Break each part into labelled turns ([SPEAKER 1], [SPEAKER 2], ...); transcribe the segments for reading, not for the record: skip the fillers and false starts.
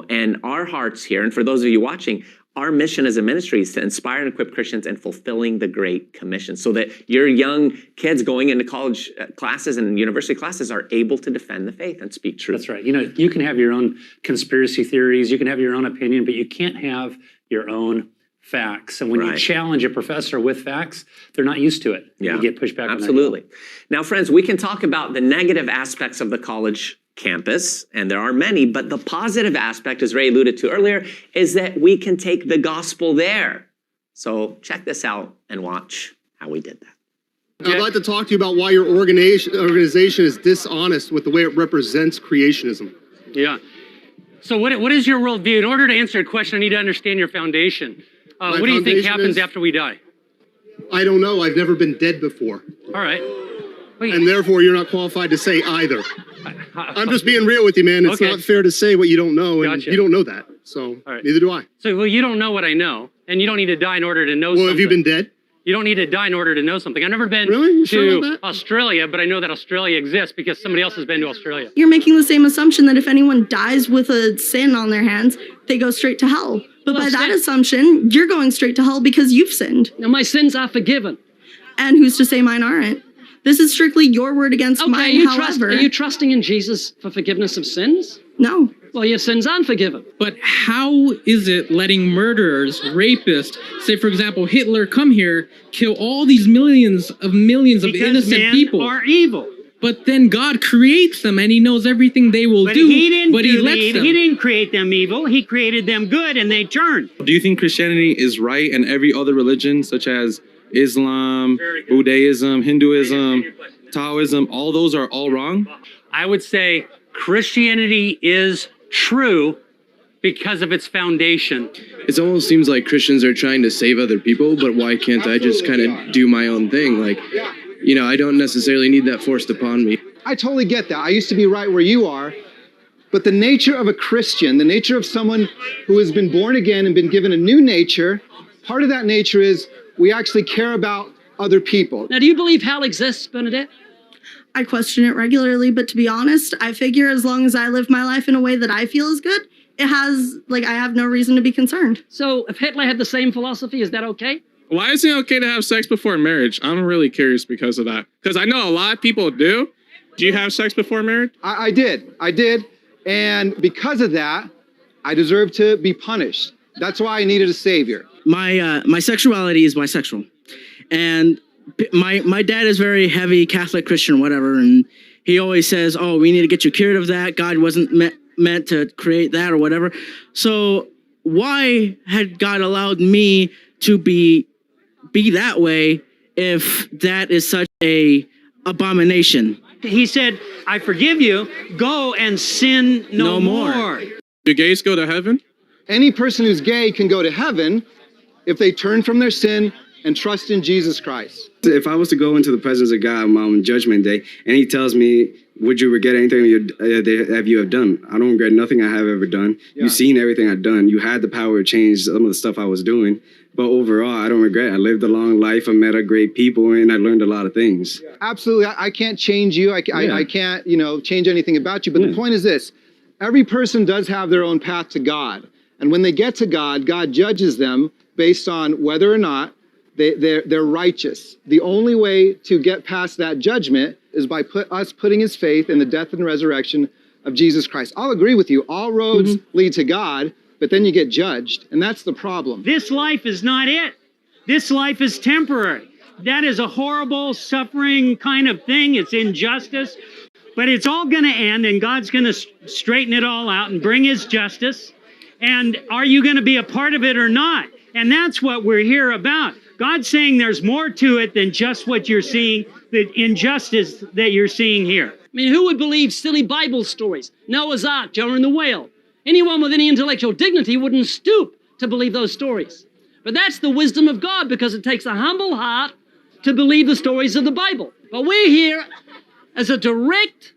[SPEAKER 1] and our hearts here, and for those of you watching, our mission as a ministry is to inspire and equip Christians in fulfilling the Great Commission so that your young kids going into college classes and university classes are able to defend the faith and speak truth.
[SPEAKER 2] That's right. You know, you can have your own conspiracy theories, you can have your own opinion, but you can't have your own facts. And when you challenge a professor with facts, they're not used to it.
[SPEAKER 1] Yeah.
[SPEAKER 2] You get pushed back.
[SPEAKER 1] Absolutely. Now, friends, we can talk about the negative aspects of the college campus, and there are many, but the positive aspect, as Ray alluded to earlier, is that we can take the gospel there. So check this out and watch how we did that.
[SPEAKER 3] I'd like to talk to you about why your organization is dishonest with the way it represents creationism.
[SPEAKER 4] Yeah. So what is your worldview? In order to answer your question, I need to understand your foundation. What do you think happens after we die?
[SPEAKER 3] I don't know. I've never been dead before.
[SPEAKER 4] All right. Wait.
[SPEAKER 3] And therefore, you're not qualified to say either. I'm just being real with you, man. It's not fair to say what you don't know, and you don't know that. So neither do I.
[SPEAKER 4] So, well, you don't know what I know, and you don't need to die in order to know something.
[SPEAKER 3] Well, have you been dead?
[SPEAKER 4] You don't need to die in order to know something. I've never been to Australia, but I know that Australia exists because somebody else has been to Australia.
[SPEAKER 5] You're making the same assumption that if anyone dies with a sin on their hands, they go straight to hell. But by that assumption, you're going straight to hell because you've sinned.
[SPEAKER 6] Now, my sins are forgiven.
[SPEAKER 5] And who's to say mine aren't? This is strictly your word against mine, however.
[SPEAKER 6] Are you trusting in Jesus for forgiveness of sins?
[SPEAKER 5] No.
[SPEAKER 6] Well, your sins aren't forgiven.
[SPEAKER 7] But how is it letting murderers, rapists, say, for example, Hitler come here, kill all these millions of innocent people?
[SPEAKER 8] Are evil.
[SPEAKER 7] But then God creates them and he knows everything they will do.
[SPEAKER 8] He didn't
[SPEAKER 7] but he lets them.
[SPEAKER 8] He didn't create them evil. He created them good and they turned.
[SPEAKER 9] Do you think Christianity is right and every other religion, such as Islam, Buddhism, Hinduism, Taoism, all those are all wrong?
[SPEAKER 4] I would say Christianity is true because of its foundation.
[SPEAKER 10] It almost seems like Christians are trying to save other people, but why can't I just kind of do my own thing? Like, you know, I don't necessarily need that forced upon me.
[SPEAKER 11] I totally get that. I used to be right where you are. But the nature of a Christian, the nature of someone who has been born again and been given a new nature, part of that nature is we actually care about other people.
[SPEAKER 6] Now, do you believe hell exists, Bernadette?
[SPEAKER 5] I question it regularly, but to be honest, I figure as long as I live my life in a way that I feel is good, I have no reason to be concerned.
[SPEAKER 6] So if Hitler had the same philosophy, is that okay?
[SPEAKER 9] Why is it okay to have sex before marriage? I'm really curious because of that. Because I know a lot of people do. Do you have sex before marriage?
[SPEAKER 11] I did. And because of that, I deserve to be punished. That's why I needed a savior.
[SPEAKER 12] My sexuality is bisexual. And my dad is very heavy Catholic Christian, whatever. And he always says, oh, we need to get you cured of that. God wasn't meant to create that or whatever. So why had God allowed me to be that way if that is such a abomination?
[SPEAKER 8] He said, I forgive you, go and sin no more.
[SPEAKER 9] Do gays go to heaven?
[SPEAKER 11] Any person who's gay can go to heaven if they turn from their sin and trust in Jesus Christ.
[SPEAKER 13] If I was to go into the presence of God on Judgment Day and he tells me, would you regret anything you have done? I don't regret nothing I have ever done. Yeah. You've seen everything I've done. You had the power to change some of the stuff I was doing. But overall, I don't regret. I lived a long life. I met great people and I learned a lot of things.
[SPEAKER 11] Absolutely. I can't change you. I can't, change anything about you. But the point is this. Every person does have their own path to God. And when they get to God, God judges them based on whether or not they're righteous. The only way to get past that judgment is by us putting his faith in the death and resurrection of Jesus Christ. I'll agree with you. All roads lead to God, but then you get judged, and that's the problem.
[SPEAKER 8] This life is not it. This life is temporary. That is a horrible, suffering kind of thing. It's injustice, but it's all going to end, and God's going to straighten it all out and bring his justice. And are you going to be a part of it or not? And that's what we're here about. God's saying there's more to it than just what you're seeing, the injustice that you're seeing here.
[SPEAKER 6] I mean, who would believe silly Bible stories? Noah's Ark, Jonah and the whale. Anyone with any intellectual dignity wouldn't stoop to believe those stories. But that's the wisdom of God, because it takes a humble heart to believe the stories of the Bible. But we're here as a direct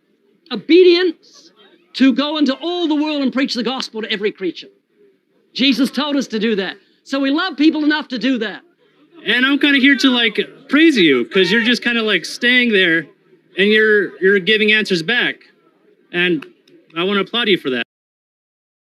[SPEAKER 6] obedience to go into all the world and preach the gospel to every creature. Jesus told us to do that. So we love people enough to do that.
[SPEAKER 4] And I'm kind of here to praise you, because you're just kind of staying there and you're giving answers back. And I want to applaud you for that.